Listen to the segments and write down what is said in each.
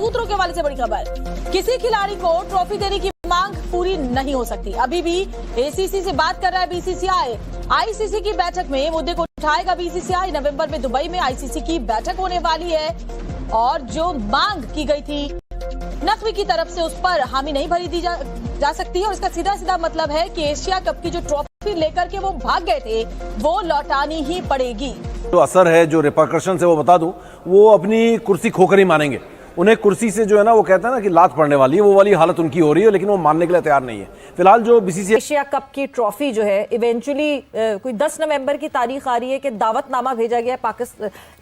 सूत्रों के हवाले से बड़ी खबर, किसी खिलाड़ी को ट्रॉफी देने की मांग पूरी नहीं हो सकती। अभी भी एसीसी से बात कर रहा है बीसीसीआई। आईसीसी की बैठक में मुद्दे को उठाएगा बीसीसीआई। नवंबर में दुबई में आईसीसी की बैठक होने वाली है और जो मांग की गई थी नकवी की तरफ से, उस पर हामी नहीं भरी दी जा सकती है। और इसका सीधा सीधा मतलब है कि एशिया कप की जो ट्रॉफी लेकर के वो भाग गए थे, वो लौटानी ही पड़ेगी। जो असर है, जो रिपरकशन से वो बता दूं, वो अपनी कुर्सी खोकर ही मानेंगे। उन्हें कुर्सी से जो है ना, वो कहते हैं ना कि लात पड़ने वाली है, वो वाली हालत उनकी हो रही है, लेकिन वो मानने के लिए तैयार नहीं है। फिलहाल जो बीसीसीआई एशिया कप की ट्रॉफी जो है इवेंचुअली कोई 10 नवंबर की तारीख आ रही है कि दावतनामा भेजा गया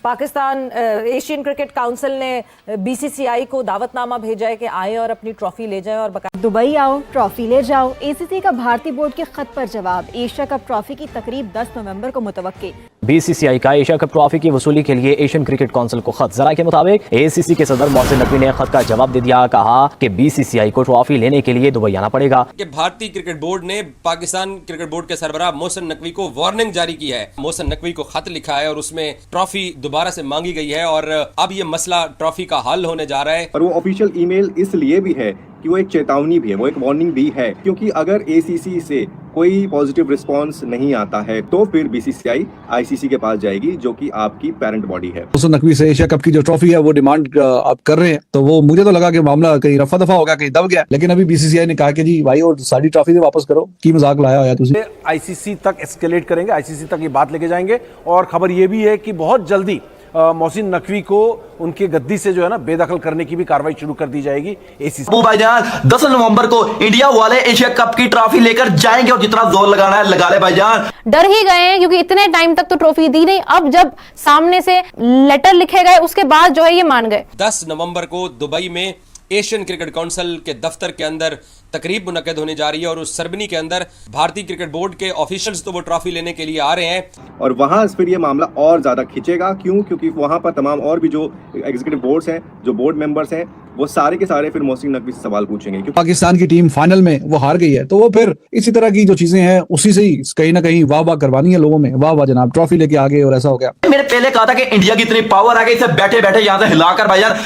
पाकिस्तान एशियन क्रिकेट काउंसिल ने बीसीसीआई को दावतनामा भेजा है कि आए और अपनी ट्रॉफी ले जाए और दुबई आओ, ट्रॉफी ले जाओ। एसीसी का भारतीय बोर्ड के खत पर जवाब, एशिया कप ट्रॉफी की तकरीब 10 नवंबर को मुतवक्की। बीसीसीआई का एशिया कप ट्रॉफी की वसूली के लिए एशियन क्रिकेट काउंसिल को खत। जरा के मुताबिक एसीसी के सदर मोहसिन नकवी ने खत का जवाब दे दिया। कहा कि बीसीसीआई को ट्रॉफी लेने के लिए दुबई आना पड़ेगा। कि भारतीय क्रिकेट बोर्ड ने पाकिस्तान क्रिकेट बोर्ड के सरबराह मोहसिन नकवी को वार्निंग जारी की है। मोहसिन नकवी को खत लिखा है और उसमें ट्रॉफी दोबारा से मांगी गई है और अब ये मसला ट्रॉफी का हल होने जा रहा है। और वो ऑफिशियल ईमेल इसलिए भी है कि वो एक चेतावनी भी है, वो एक वार्निंग भी है, क्योंकि अगर एसीसी से कोई पॉजिटिव रिस्पांस नहीं आता है तो फिर बीसीसीआई आईसीसी के पास जाएगी, जो कि आपकी पेरेंट बॉडी है। मोहसिन नकवी से एशिया कप की जो ट्रॉफी है वो डिमांड आप कर रहे हैं, तो वो मुझे तो लगा कि मामला कहीं रफा दफा होगा, कहीं दब गया। लेकिन अभी बीसीसीआई ने कहा कि जी भाई और सारी ट्रॉफी से वापस करो, की मजाक लाया होया तुझे। आईसीसी तक एस्केलेट करेंगे, आईसीसी तक ये बात लेके जाएंगे। और खबर ये भी है कि बहुत जल्दी मोहसिन नकवी को उनके गद्दी से जो है ना बेदखल करने की भी कार्रवाई शुरू कर दी जाएगी। एसीसी भाईजान 10 नवंबर को इंडिया वाले एशिया कप की ट्रॉफी लेकर जाएंगे और जितना जोर लगाना है लगा ले भाईजान। डर ही गए हैं क्योंकि इतने टाइम तक तो ट्रॉफी दी नहीं, अब जब सामने से लेटर लिखे गए उसके बाद जो है ये मान गए। 10 नवंबर को दुबई में एशियन क्रिकेट काउंसिल के दफ्तर के अंदर तकरीब मुनक्कद होने जा रही है और उस सरबनी के अंदर भारतीय क्रिकेट बोर्ड के ऑफिशियल्स तो वो ट्रॉफी लेने के लिए आ रहे हैं और वहां फिर ये मामला और ज्यादा खिंचेगा। क्यों? क्योंकि वहां पर तमाम और भी जो एग्जीक्यूटिव बोर्ड्स हैं, जो बोर्ड मेंबर्स हैं, वो सारे के सारे फिर मोहसिन नकवी से सवाल पूछेंगे। क्योंकि पाकिस्तान की टीम फाइनल में वो हार गई है, तो वो फिर इसी तरह की जो चीजें हैं उसी से ही कहीं ना कहीं वाह वाह करवानी है लोगों में। वाह वाह जनाब, ट्रॉफी लेके आ गए और ऐसा हो गया। मैंने पहले कहा था कि इंडिया की इतनी पावर आ गई, इसे बैठे बैठे यहाँ से हिलाकर भाईजान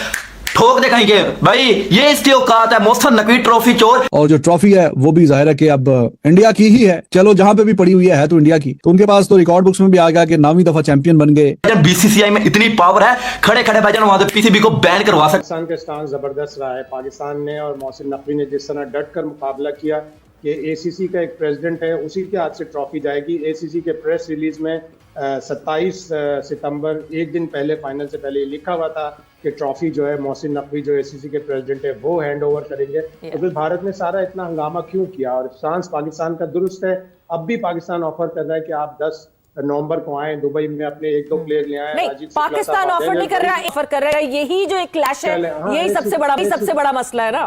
ठोक दे कहीं के। भाई ये इसकी औकात है, मोहसिन नकवी ट्रॉफी चोर। और जो ट्रॉफी है वो भी जाहिर है कि अब इंडिया की ही है। चलो जहां पे भी पड़ी हुई है तो इंडिया की, तो उनके पास तो रिकॉर्ड बुक्स में भी आ गया कि 9वीं दफा चैंपियन बन गए। बीसीसीआई में इतनी पावर है, खड़े खड़े भाईजान वहां से पीसीबी को बैन करवा सकते। पाकिस्तान का स्टांस जबरदस्त रहा है। पाकिस्तान ने और मोहसिन नकवी ने जिस तरह डट कर मुकाबला किया कि एसीसी का एक प्रेसिडेंट है, उसी के हाथ से ट्रॉफी जाएगी। एसीसी के प्रेस रिलीज में 27 सितंबर, एक दिन पहले फाइनल से पहले लिखा हुआ था कि ट्रॉफी जो है मोहसिन नकवी जो एसीसी के प्रेसिडेंट है वो हैंड ओवर करेंगे। तो फिर भारत ने सारा इतना हंगामा क्यों किया? और स्टांस पाकिस्तान का दुरुस्त है। अब भी पाकिस्तान ऑफर कर रहा है कि आप 10 नवंबर को आए दुबई में, अपने 1-2 प्लेयर ले आए। नहीं, पाकिस्तान ऑफर नहीं कर रहा है, ऑफर कर रहा है। यही जो एक क्लैश है, यही सबसे बड़ा मसला है ना।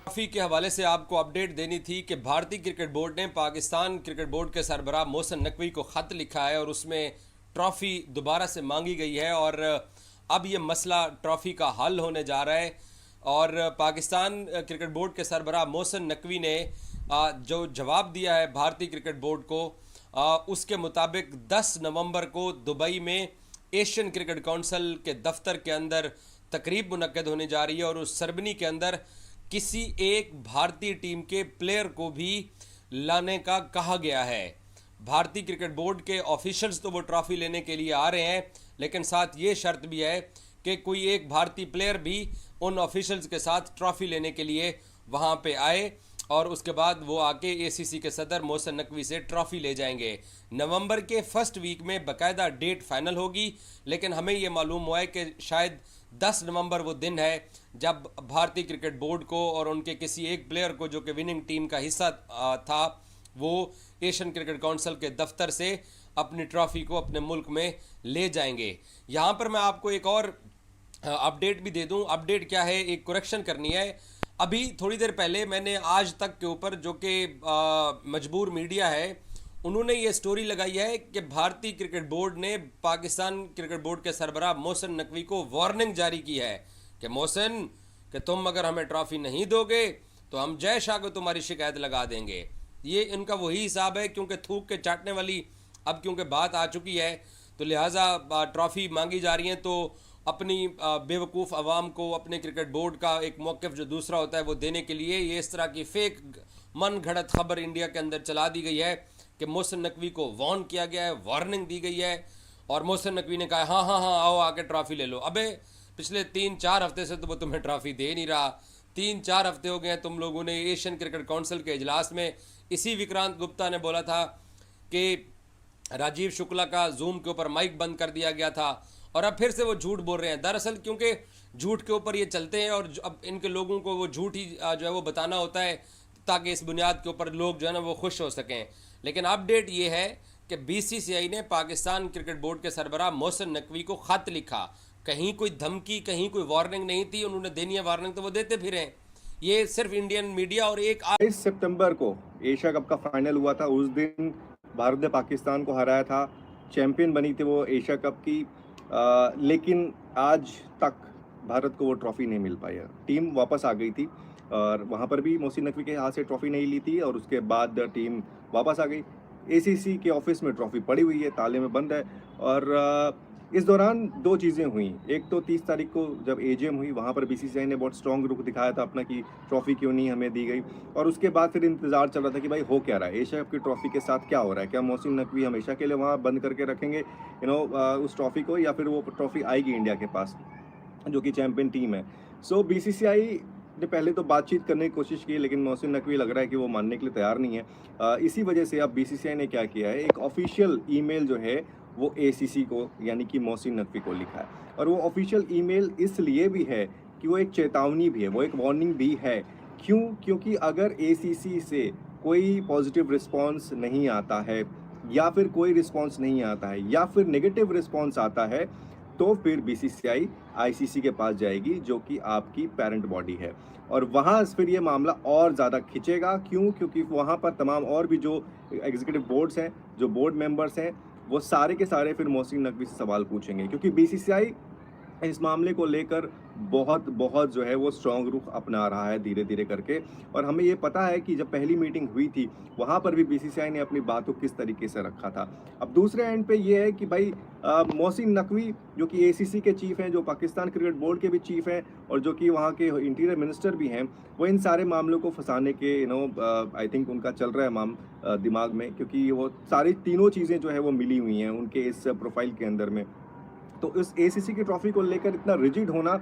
ट्रॉफी के हवाले से आपको अपडेट देनी थी कि भारतीय क्रिकेट बोर्ड ने पाकिस्तान क्रिकेट बोर्ड के सरबराह मोहसिन नकवी को खत लिखा है और उसमें ट्रॉफी दोबारा से मांगी गई है और अब ये मसला ट्रॉफी का हल होने जा रहा है। और पाकिस्तान क्रिकेट बोर्ड के सरबराह मोहसिन नकवी ने जो जवाब दिया है भारतीय क्रिकेट बोर्ड को, उसके मुताबिक 10 नवंबर को दुबई में एशियन क्रिकेट काउंसिल के दफ्तर के अंदर तकरीब मुनक्कद होने जा रही है और उस सरबनी के अंदर किसी एक भारतीय टीम के प्लेयर को भी लाने का कहा गया है। भारतीय क्रिकेट बोर्ड के ऑफिशियल्स तो वो ट्रॉफी लेने के लिए आ रहे हैं, लेकिन साथ ये शर्त भी है कि कोई एक भारतीय प्लेयर भी उन ऑफिशियल्स के साथ ट्रॉफी लेने के लिए वहाँ पे आए और उसके बाद वो आके एसीसी के सदर मोहसिन नकवी से ट्रॉफी ले जाएंगे। नवंबर के फर्स्ट वीक में बाकायदा डेट फाइनल होगी, लेकिन हमें ये मालूम हुआ है कि शायद 10 नवंबर वो दिन है जब भारतीय क्रिकेट बोर्ड को और उनके किसी एक प्लेयर को जो कि विनिंग टीम का हिस्सा था, वो एशियन क्रिकेट काउंसिल के दफ्तर से अपनी ट्रॉफी को अपने मुल्क में ले जाएंगे। यहाँ पर मैं आपको एक और अपडेट भी दे दूँ। अपडेट क्या है, एक करेक्शन करनी है। अभी थोड़ी देर पहले मैंने आज तक के ऊपर, जो कि मजबूर मीडिया है, उन्होंने ये स्टोरी लगाई है कि भारतीय क्रिकेट बोर्ड ने पाकिस्तान क्रिकेट बोर्ड के सरबराह मोहसिन नकवी को वार्निंग जारी की है कि मोहसिन, कि तुम अगर हमें ट्रॉफी नहीं दोगे तो हम जय शाह को तुम्हारी शिकायत लगा देंगे। ये इनका वही हिसाब है, क्योंकि थूक के चाटने वाली अब क्योंकि बात आ चुकी है, तो लिहाजा ट्रॉफी मांगी जा रही है। तो अपनी बेवकूफ़ अवाम को अपने क्रिकेट बोर्ड का एक मौक़िफ़ जो दूसरा होता है वो देने के लिए ये इस तरह की फ़ेक मन घड़त खबर इंडिया के अंदर चला दी गई है कि मोहसिन नकवी को वार्न किया गया है, वार्निंग दी गई है और मोहसिन नकवी ने कहा हाँ आओ आके ट्रॉफ़ी ले लो। अबे पिछले 3-4 हफ्ते से तो वो तुम्हें ट्रॉफ़ी दे नहीं रहा। 3-4 हफ्ते हो गए हैं तुम लोगों ने एशियन क्रिकेट काउंसिल के इजलास में इसी विक्रांत गुप्ता ने बोला था कि राजीव शुक्ला का जूम के ऊपर माइक बंद कर दिया गया था और अब फिर से वो झूठ बोल रहे हैं। दरअसल क्योंकि झूठ के ऊपर ये चलते हैं और अब इनके लोगों को वो झूठ ही जो है वो बताना होता है ताकि इस बुनियाद के ऊपर लोग जो है ना वो खुश हो सकें। लेकिन अपडेट ये है कि बीसीसीआई ने पाकिस्तान क्रिकेट बोर्ड के सरबराह मोहसिन नकवी को ख़त लिखा। कहीं कोई धमकी, कहीं कोई वार्निंग नहीं थी। उन्होंने देनी है वार्निंग तो वो देते फिरें। ये सिर्फ इंडियन मीडिया और एक 22 सितंबर को एशिया कप का फाइनल हुआ था। उस दिन भारत ने पाकिस्तान को हराया था, चैंपियन बनी थी वो एशिया कप की। लेकिन आज तक भारत को वो ट्रॉफी नहीं मिल पाई है। टीम वापस आ गई थी और वहाँ पर भी मोहसिन नकवी के हाथ से ट्रॉफी नहीं ली थी और उसके बाद टीम वापस आ गई। एसीसी के ऑफिस में ट्रॉफी पड़ी हुई है, ताले में बंद है। और इस दौरान 2 चीज़ें हुई। एक तो 30 तारीख को जब एजीएम हुई, वहाँ पर बीसीसीआई ने बहुत स्ट्रॉन्ग रुख दिखाया था अपना कि ट्रॉफी क्यों नहीं हमें दी गई। और उसके बाद फिर इंतज़ार चल रहा था कि भाई हो क्या रहा है, एशिया कप की ट्रॉफी के साथ क्या हो रहा है, क्या मोहसिन नकवी हमेशा के लिए वहाँ बंद करके रखेंगे उस ट्रॉफी को, या फिर वो ट्रॉफी आएगी इंडिया के पास जो कि चैम्पियन टीम है। सो बीसीसीआई ने पहले तो बातचीत करने की कोशिश की, लेकिन मोहसिन नकवी लग रहा है कि वो मानने के लिए तैयार नहीं है। इसी वजह से अब बीसीसीआई ने क्या किया है, एक ऑफिशियल ईमेल जो है वो एसीसी को यानी कि मोहसिन नकवी को लिखा है। और वो ऑफिशियल ईमेल इसलिए भी है कि वो एक चेतावनी भी है, वो एक वार्निंग भी है। क्यों? क्योंकि अगर एसीसी से कोई पॉजिटिव रिस्पांस नहीं आता है या फिर कोई रिस्पांस नहीं आता है या फिर नेगेटिव रिस्पांस आता है तो फिर बीसीसीआई आईसीसी के पास जाएगी जो कि आपकी पेरेंट बॉडी है। और वहाँ फिर ये मामला और ज़्यादा खिंचेगा। क्यों? क्योंकि वहाँ पर तमाम और भी जो एग्जीक्यूटिव बोर्ड्स हैं, जो बोर्ड मेंबर्स हैं, वो सारे के सारे फिर मोहसिन नकवी से सवाल पूछेंगे। क्योंकि बीसीसीआई इस मामले को लेकर बहुत जो है वो स्ट्रॉन्ग रुख अपना रहा है धीरे धीरे करके। और हमें ये पता है कि जब पहली मीटिंग हुई थी वहाँ पर भी बीसीसीआई ने अपनी बात को किस तरीके से रखा था। अब दूसरे एंड पे ये है कि भाई मोहसिन नकवी जो कि एसीसी के चीफ हैं, जो पाकिस्तान क्रिकेट बोर्ड के भी चीफ हैं और जो कि वहाँ के इंटीरियर मिनिस्टर भी हैं, वो इन सारे मामलों को फंसाने के आई थिंक उनका चल रहा है दिमाग में, क्योंकि वो सारी तीनों चीज़ें जो है वो मिली हुई हैं उनके इस प्रोफाइल के अंदर में। तो इस एसीसी की ट्रॉफी को लेकर इतना रिजिड होना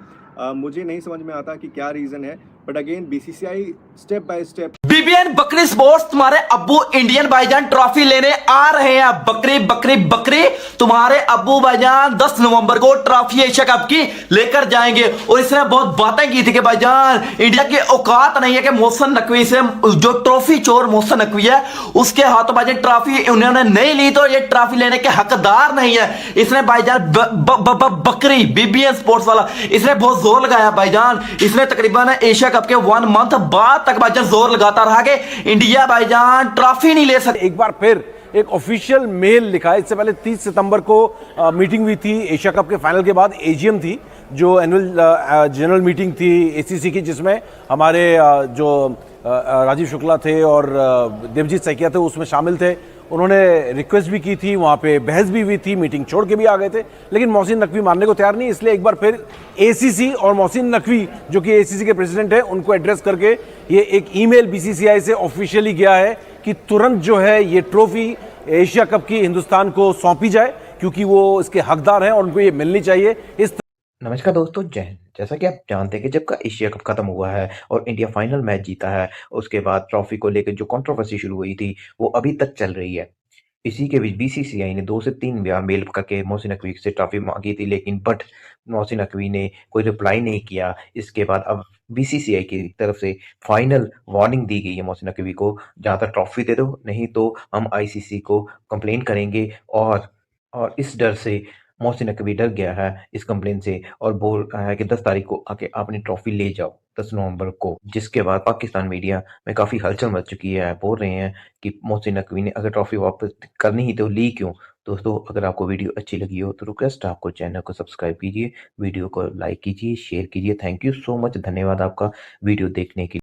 मुझे नहीं समझ में आता कि क्या रीज़न है। But again BCCI step by step. BBN बकरी स्पोर्ट्स, तुम्हारे अब्बू इंडियन भाईजान ट्रॉफी लेने आ रहे हैं। बकरी बकरी बकरी तुम्हारे अब्बू भाईजान 10 नवंबर को ट्रॉफी एशिया कप की लेकर जाएंगे। और इसने बहुत बातें की थी कि भाईजान इंडिया की औकात नहीं है कि मोहसिन नकवी से, जो ट्रॉफी चोर मोहसिन नकवी है, उसके हाथों भाईजान ट्रॉफी उन्होंने नहीं ली तो ये ट्रॉफी लेने के हकदार नहीं है। इसने भाईजान बकरी बीबीएन स्पोर्ट्स वाला इसने बहुत जोर लगाया भाईजान। इसने तकरीबन एशिया कप के 1 मंथ बाद तक भाईजान जोर लगाता रहा कि इंडिया भाईजान ट्रॉफी नहीं ले सकते। एक बार फिर एक ऑफिशियल मेल लिखा है। इससे पहले 30 सितंबर को मीटिंग हुई थी एशिया कप के फाइनल के बाद, एजीएम थी जो एनुअल जनरल मीटिंग थी एसीसी की, जिसमें हमारे जो राजीव शुक्ला थे और देवजीत सैकिया थे उसमें शामिल थे। उन्होंने रिक्वेस्ट भी की थी, वहाँ पे बहस भी हुई थी, मीटिंग छोड़ के भी आ गए थे, लेकिन मोहसिन नकवी मानने को तैयार नहीं। इसलिए एक बार फिर एसीसी और मोहसिन नकवी जो कि एसीसी के प्रेसिडेंट हैं उनको एड्रेस करके ये एक ईमेल बीसीसीआई से ऑफिशियली गया है कि तुरंत जो है ये ट्रॉफी एशिया कप की हिंदुस्तान को सौंपी जाए, क्योंकि वो इसके हकदार हैं और उनको ये मिलनी चाहिए। नमस्कार दोस्तों, जय हिंद। जैसा कि आप जानते हैं कि जब का एशिया कप खत्म हुआ है और इंडिया फाइनल मैच जीता है, उसके बाद ट्रॉफी को लेकर जो कंट्रोवर्सी शुरू हुई थी वो अभी तक चल रही है। इसी के बीच बीसीसीआई ने 2 से 3 बार मेल करके मोहसिन नकवी से ट्रॉफी मांगी थी, लेकिन बट मोहसिन नकवी ने कोई रिप्लाई नहीं किया। इसके बाद अब बीसीसीआई की तरफ से फाइनल वार्निंग दी गई है मोहसिन नकवी को, जहाँ तक ट्रॉफी दे दो, नहीं तो हम आईसीसी को कंप्लेन करेंगे। और इस डर से मोहसिन नकवी डर गया है इस कंप्लेन से और बोल रहा है कि 10 तारीख को आके अपनी ट्रॉफी ले जाओ, 10 नवंबर को। जिसके बाद पाकिस्तान मीडिया में काफ़ी हलचल मच चुकी है। बोल रहे हैं कि मोहसिन नकवी ने अगर ट्रॉफी वापस करनी ही तो ली क्यों। दोस्तों, अगर आपको वीडियो अच्छी लगी हो तो रिक्वेस्ट आपको चैनल को सब्सक्राइब कीजिए, वीडियो को लाइक कीजिए, शेयर कीजिए। थैंक यू सो मच, धन्यवाद आपका वीडियो देखने के लिए।